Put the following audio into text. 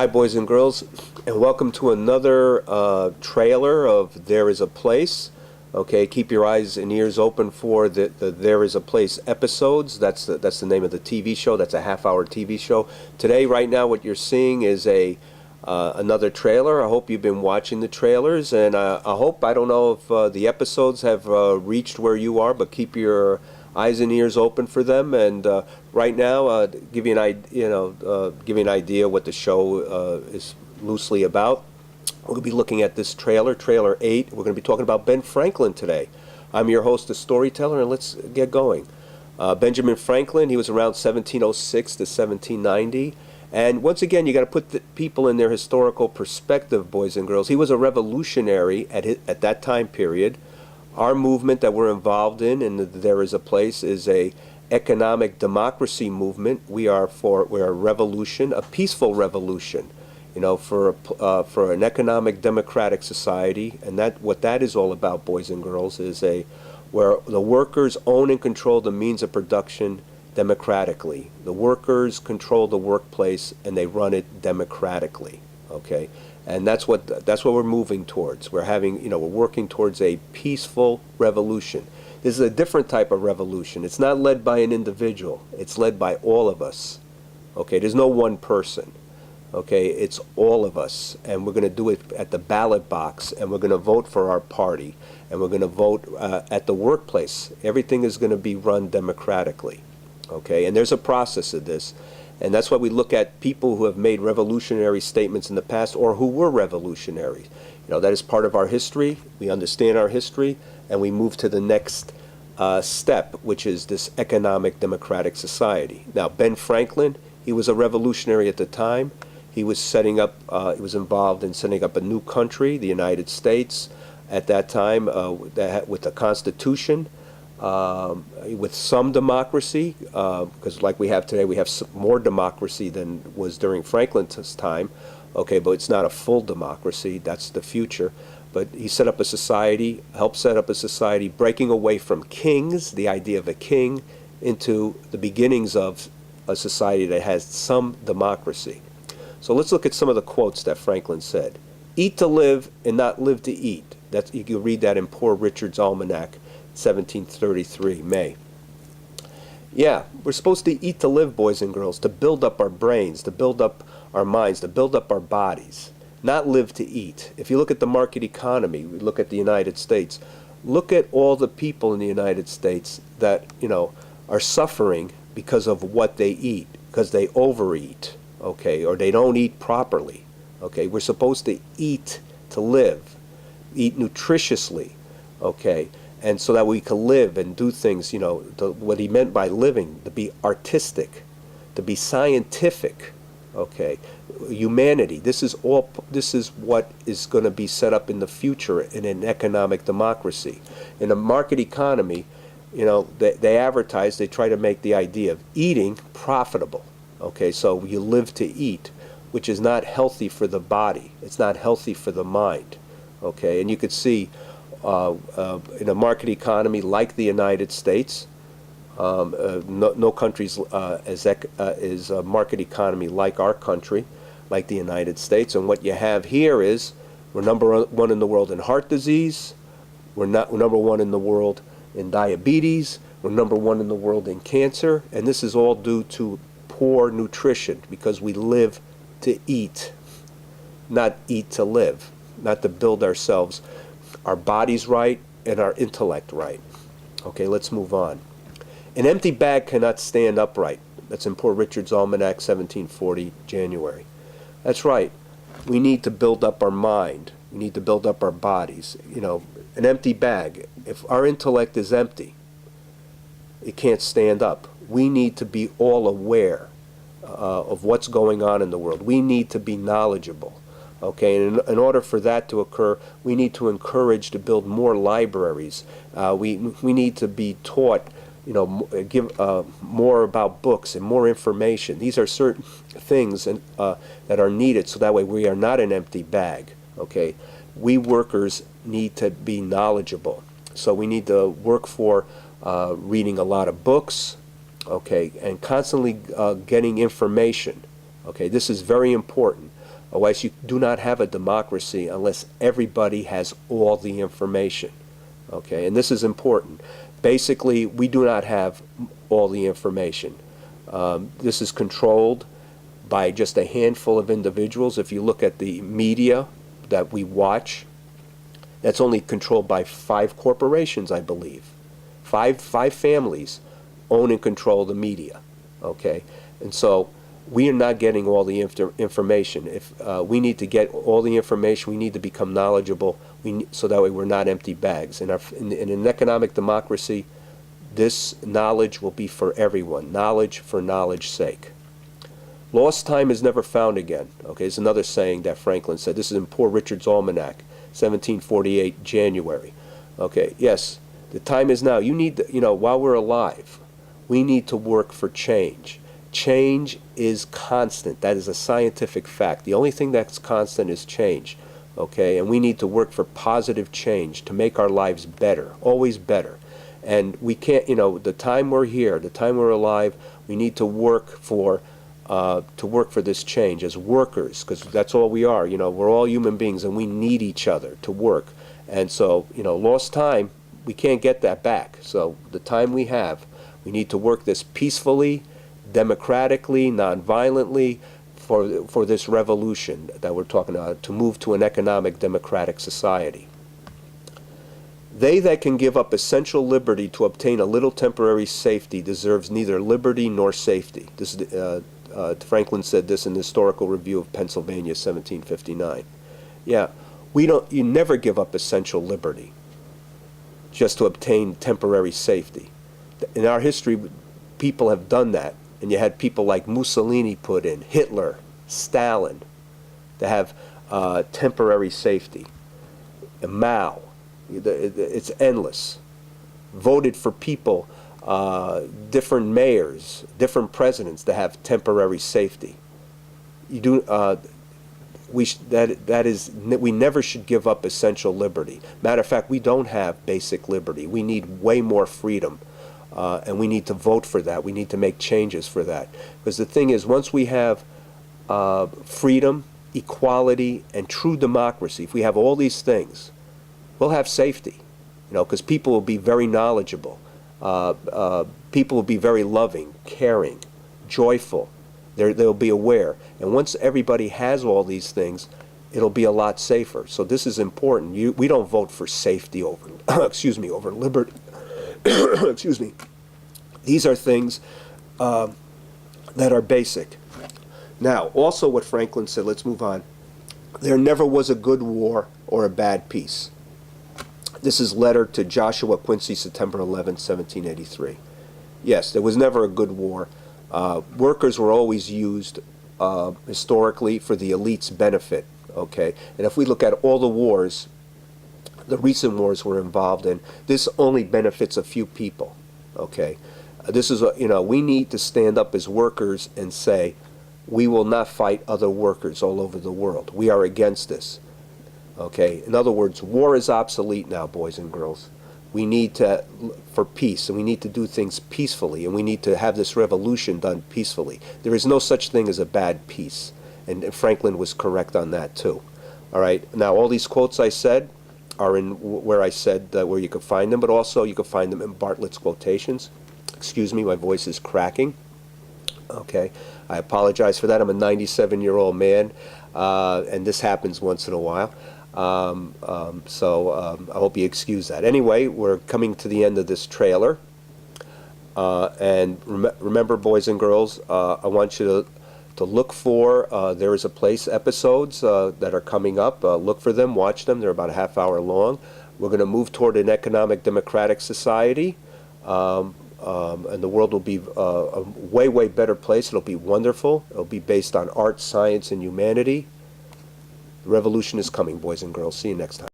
Hi, boys and girls, and welcome to another trailer of There Is a Place. Okay, keep your eyes and ears open for the There Is a Place episodes. That's the name of the TV show. That's a half-hour TV show. Today, right now, what you're seeing is another trailer. I hope you've been watching the trailers, and I hope, I don't know if the episodes have reached where you are, but keep your eyes and ears open for them. And right now, give you give you an idea what the show is loosely about. We're going to be looking at this trailer 8. We're going to be talking about Ben Franklin today. I'm your host, the storyteller, and let's get going. Benjamin Franklin, he was around 1706 to 1790. And once again, you got to put the people in their historical perspective, boys and girls. He was a revolutionary at that time period. Our movement that we're involved in There Is a Place, is a economic democracy movement. We're a revolution, a peaceful revolution, for an economic democratic society. And what that is all about, boys and girls, is where the workers own and control the means of production democratically. The workers control the workplace and they run it democratically. Okay, and that's what we're moving towards. We're working towards a peaceful revolution. This is a different type of revolution. It's not led by an individual. It's led by all of us. Okay, there's no one person. Okay, it's all of us, and we're going to do it at the ballot box, and we're going to vote for our party, and we're going to vote at the workplace. Everything is going to be run democratically. Okay, and there's a process of this. And that's why we look at people who have made revolutionary statements in the past, or who were revolutionaries. That is part of our history. We understand our history, and we move to the next step, which is this economic democratic society. Now, Ben Franklin, he was a revolutionary at the time. He was he was involved in setting up a new country, the United States, at that time, with the Constitution. With some democracy, because like we have today, we have more democracy than was during Franklin's time. Okay, but it's not a full democracy. That's the future. But he set up a society, helped set up a society, breaking away from kings, the idea of a king, into the beginnings of a society that has some democracy. So let's look at some of the quotes that Franklin said. "Eat to live and not live to eat." You can read that in Poor Richard's Almanac, 1733, May. Yeah, we're supposed to eat to live, boys and girls, to build up our brains, to build up our minds, to build up our bodies, not live to eat. If you look at the market economy, we look at the United States, look at all the people in the United States that, are suffering because of what they eat, because they overeat, okay, or they don't eat properly, okay. We're supposed to eat to live, eat nutritiously, okay, and so that we can live and do things, what he meant by living, to be artistic, to be scientific, okay, humanity. This is what is going to be set up in the future in an economic democracy. In a market economy, they advertise, they try to make the idea of eating profitable, okay, so you live to eat, which is not healthy for the body. It's not healthy for the mind, okay, and you could see in a market economy like the United States, no countries is a market economy like our country, like the United States. And what you have here is we're number one in the world in heart disease. We're number one in the world in diabetes. We're number one in the world in cancer. And this is all due to poor nutrition, because we live to eat, not eat to live, not to build ourselves, our bodies right, and our intellect right. Okay, let's move on. An empty bag cannot stand upright. That's in Poor Richard's Almanac, 1740, January. That's right. We need to build up our mind. We need to build up our bodies. An empty bag, if our intellect is empty, it can't stand up. We need to be all aware of what's going on in the world. We need to be knowledgeable. Okay, and in order for that to occur, we need to encourage to build more libraries. We need to be taught, give more about books and more information. These are certain things that are needed, so that way we are not an empty bag. Okay, we workers need to be knowledgeable, so we need to work for reading a lot of books. Okay, and constantly getting information. Okay, this is very important. Otherwise, you do not have a democracy unless everybody has all the information. Okay, and this is important. Basically, we do not have all the information. This is controlled by just a handful of individuals. If you look at the media that we watch, that's only controlled by 5 corporations, I believe. Five families own and control the media. Okay, and so we are not getting all the information. If we need to get all the information, we need to become knowledgeable. So that way we're not empty bags. In an economic democracy, this knowledge will be for everyone. Knowledge for knowledge's sake. Lost time is never found again. Okay, it's another saying that Franklin said. This is in Poor Richard's Almanac, 1748, January. Okay, yes, the time is now. You need to, while we're alive, we need to work for change. Change is constant. That is a scientific fact. The only thing that's constant is change. Okay, and we need to work for positive change to make our lives better, always better. And we can't, the time we're here, the time we're alive, we need to work for this change as workers, because that's all we are. We're all human beings, and we need each other to work. And so, lost time, we can't get that back. So the time we have, we need to work this peacefully, democratically, non-violently, for this revolution that we're talking about, to move to an economic democratic society. They that can give up essential liberty to obtain a little temporary safety deserves neither liberty nor safety. This is, Franklin said this in the Historical Review of Pennsylvania, 1759. Yeah, you never give up essential liberty just to obtain temporary safety. In our history, people have done that. And you had people like Mussolini put in, Hitler, Stalin, to have temporary safety. And Mao, it's endless. Voted for people, different mayors, different presidents to have temporary safety. You do. We never should give up essential liberty. Matter of fact, we don't have basic liberty. We need way more freedom. And we need to vote for that. We need to make changes for that. Because the thing is, once we have freedom, equality, and true democracy, if we have all these things, we'll have safety. Because people will be very knowledgeable. People will be very loving, caring, joyful. They'll be aware. And once everybody has all these things, it'll be a lot safer. So this is important. We don't vote for safety over, over liberty. Excuse me. These are things that are basic. Now, also what Franklin said, let's move on. There never was a good war or a bad peace. This is letter to Joshua Quincy, September 11, 1783. Yes, there was never a good war. Workers were always used historically for the elite's benefit. Okay, and if we look at all the wars, the recent wars we're involved in, this only benefits a few people. Okay, this is we need to stand up as workers and say, we will not fight other workers all over the world. We are against this. Okay, in other words, war is obsolete now, boys and girls. We need for peace, and we need to do things peacefully, and we need to have this revolution done peacefully. There is no such thing as a bad peace, and Franklin was correct on that too. All right, now all these quotes I said are in where I said where you could find them, but also you could find them in Bartlett's quotations. Excuse me, my voice is cracking. Okay, I apologize for that. I'm a 97-year-old man, and this happens once in a while. So I hope you excuse that. Anyway, we're coming to the end of this trailer. And remember, boys and girls, I want you to look for There Is a Place episodes that are coming up. Look for them, watch them. They're about a half hour long. We're going to move toward an economic democratic society. And the world will be a way, way better place. It'll be wonderful. It'll be based on art, science, and humanity. The revolution is coming, boys and girls. See you next time.